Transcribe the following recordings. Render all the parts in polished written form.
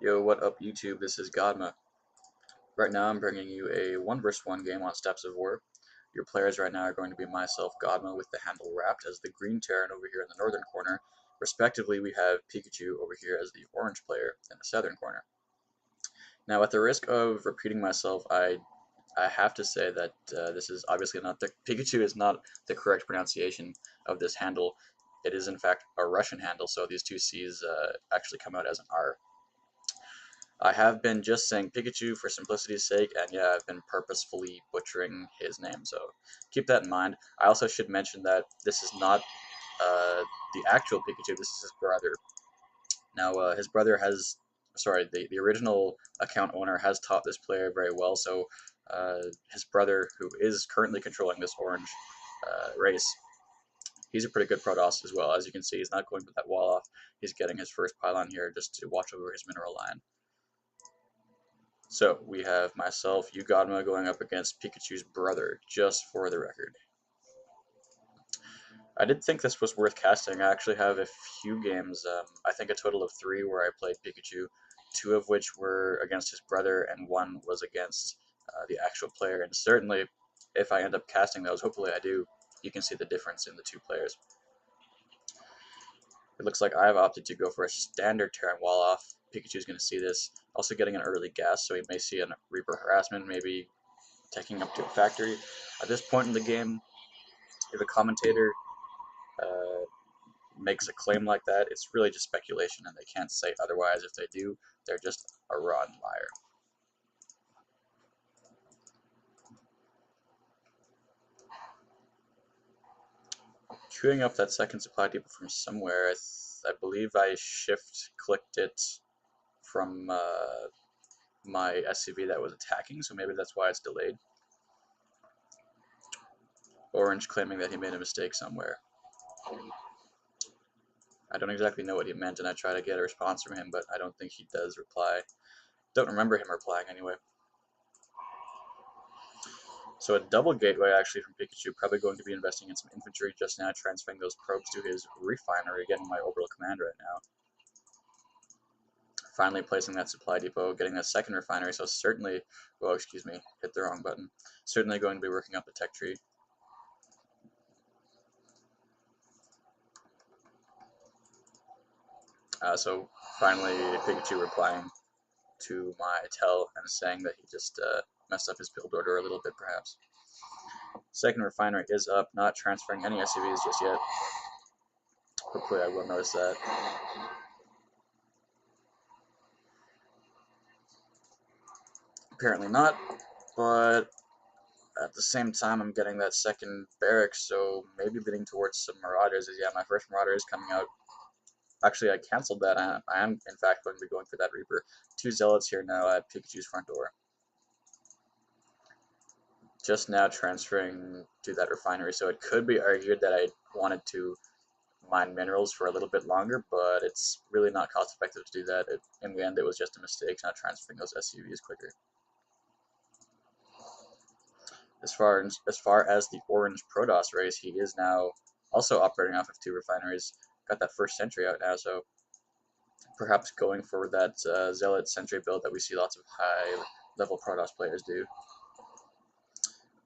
Yo, what up YouTube? This is Godma. Right now I'm bringing you a 1 vs 1 game on Steps of War. Your players right now are going to be myself, Godma, with the handle Rapt as the green Terran over here in the northern corner. Respectively, we have Pycckuu over here as the orange player in the southern corner. Now, at the risk of repeating myself, I have to say that this is obviously not the Pycckuu is not the correct pronunciation of this handle. It is in fact a Russian handle, so these two C's actually come out as an R. I have been just saying Pikachu for simplicity's sake, and yeah, I've been purposefully butchering his name, so keep that in mind. I also should mention that this is not the actual Pikachu, this is his brother. Now, his brother has, sorry, the original account owner has taught this player very well, so his brother, who is currently controlling this orange race, he's a pretty good Protoss as well. As you can see, he's not going with that wall off. He's getting his first pylon here just to watch over his mineral line. So we have myself, Ugadma, going up against Pikachu's brother, just for the record. I did think this was worth casting. I actually have a few games, I think a total of 3 where I played Pikachu, 2 of which were against his brother, and 1 was against the actual player. And certainly, if I end up casting those, hopefully I do, you can see the difference in the 2 players. It looks like I've opted to go for a standard Terran wall off. Pikachu's going to see this. Also getting an early gas, so he may see a Reaper harassment, maybe taking up to a factory. At this point in the game, if a commentator uh, makes a claim like that, it's really just speculation, and they can't say otherwise. If they do, they're just a raw liar. Queuing up that second supply depot from somewhere, I believe I shift-clicked it from my SCV that was attacking, so maybe that's why it's delayed. Orange claiming that he made a mistake somewhere. I don't exactly know what he meant, and I try to get a response from him, but I don't think he does reply. Don't remember him replying anyway. So a double gateway actually from Pikachu, probably going to be investing in some infantry just now, transferring those probes to his refinery, getting my orbital command right now. Finally placing that supply depot, getting that second refinery, so certainly, oh excuse me, hit the wrong button. Certainly going to be working up the tech tree. So finally Pikachu replying to my tell and saying that he just messed up his build order a little bit perhaps. Second refinery is up, not transferring any SCVs just yet. Hopefully I will notice that. Apparently not, but at the same time I'm getting that second barracks, so maybe leaning towards some Marauders. Yeah, my first Marauder is coming out. Actually, I cancelled that. I am, in fact, going to be going for that Reaper. 2 Zealots here now at Pikachu's front door. Just now transferring to that refinery, so it could be argued that I wanted to mine minerals for a little bit longer, but it's really not cost effective to do that. In the end, it was just a mistake not transferring those SUVs quicker. As far as the orange Protoss race, he is now also operating off of 2 refineries. Got that first sentry out now, so perhaps going for that Zealot sentry build that we see lots of high-level Protoss players do.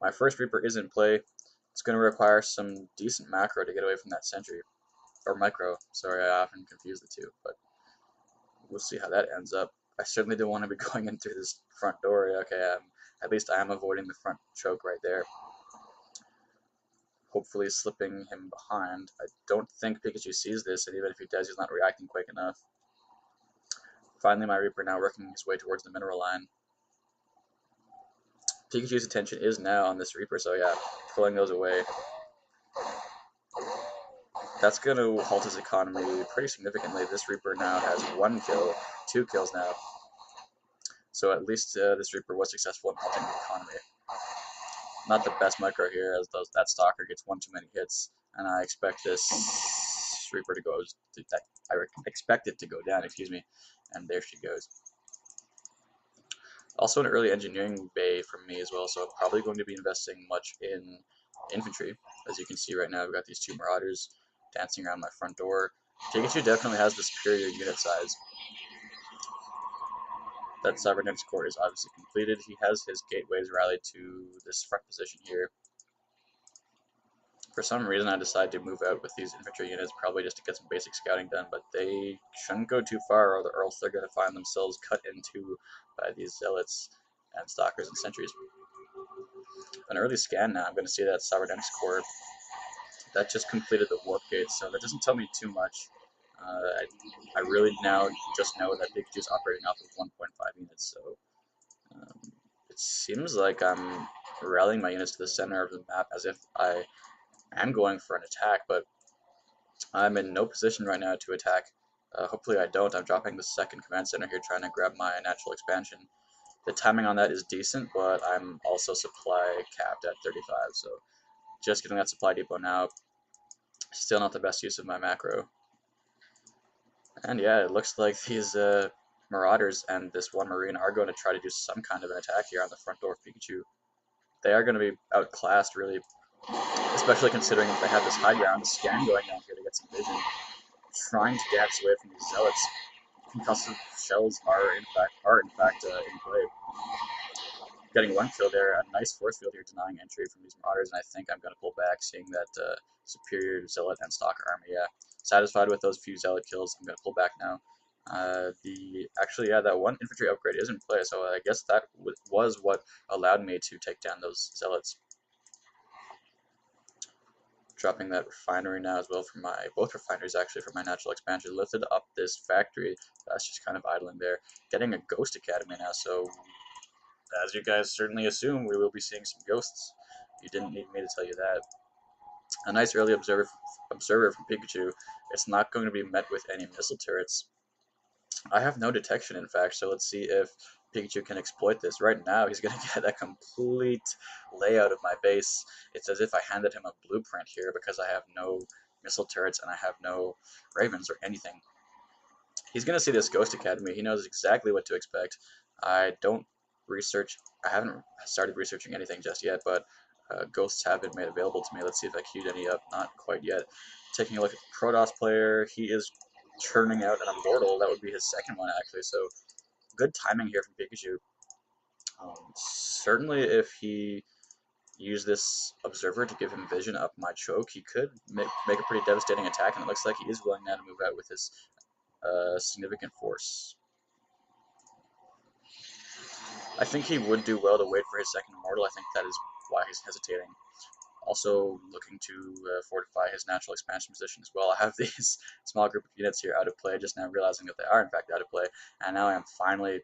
My first Reaper is in play. It's going to require some decent macro to get away from that sentry. Or micro, sorry, I often confuse the two, but we'll see how that ends up. I certainly don't want to be going in through this front door. Okay, at least I am avoiding the front choke right there. Hopefully slipping him behind. I don't think Pikachu sees this, and even if he does, he's not reacting quick enough. Finally, my Reaper now working his way towards the mineral line. Pikachu's attention is now on this Reaper, so yeah, pulling those away. That's going to halt his economy pretty significantly. This Reaper now has 1 kill, 2 kills now. So at least this Reaper was successful in halting the economy. Not the best micro here, as that Stalker gets 1 too many hits, and I expect this Reaper to go. I expect it to go down, excuse me, and there she goes. Also an early engineering bay from me as well, so I'm probably going to be investing much in infantry. As you can see right now, I've got these 2 Marauders dancing around my front door. Pikachu definitely has the superior unit size. That cybernetics core is obviously completed. He has his gateways rallied to this front position here. For some reason, I decided to move out with these infantry units, probably just to get some basic scouting done, but they shouldn't go too far, or else they're going to find themselves cut into by these zealots and stalkers and sentries. An early scan now, I'm going to see that cybernetics core that just completed the warp gate, so that doesn't tell me too much. I really now just know that Pycckuu is operating off of 1.5 units, so it seems like I'm rallying my units to the center of the map as if I am going for an attack, but I'm in no position right now to attack. Hopefully I don't. I'm dropping the second command center here, trying to grab my natural expansion. The timing on that is decent, but I'm also supply capped at 35, so just getting that supply depot now. Still not the best use of my macro. And yeah, it looks like these Marauders and this one Marine are going to try to do some kind of an attack here on the front door of Pycckuu. They are going to be outclassed, really, especially considering that they have this high ground scan going on here to get some vision. Trying to dance away from these zealots. Concussive shells are in fact in play. Getting one kill there, a nice force field here denying entry from these marauders, and I think I'm going to pull back, seeing that superior zealot and stalker army. Yeah, satisfied with those few zealot kills, I'm going to pull back now. That one infantry upgrade is in play, so I guess that was what allowed me to take down those zealots. Dropping that refinery now as well for both refineries actually for my natural expansion. Lifted up this factory that's just kind of idling there. Getting a ghost academy now, so as you guys certainly assume, we will be seeing some ghosts. You didn't need me to tell you that. A nice early observer from Pycckuu. It's not going to be met with any missile turrets. I have no detection, in fact, so let's see if Pycckuu can exploit this. Right now, he's going to get a complete layout of my base. It's as if I handed him a blueprint here because I have no missile turrets and I have no ravens or anything. He's going to see this Ghost Academy. He knows exactly what to expect. I haven't started researching anything just yet, but ghosts have been made available to me. Let's see if I queued any up. Not quite yet. Taking a look at the Protoss player, he is churning out an Immortal. That would be his second one, actually, so good timing here from Pycckuu. Certainly, if he used this Observer to give him vision up my choke, he could make a pretty devastating attack, and it looks like he is willing now to move out with his significant force. I think he would do well to wait for his second Immortal. I think that is why he's hesitating. Also looking to fortify his natural expansion position as well. I have these small group of units here out of play, just now realizing that they are in fact out of play, and now I am finally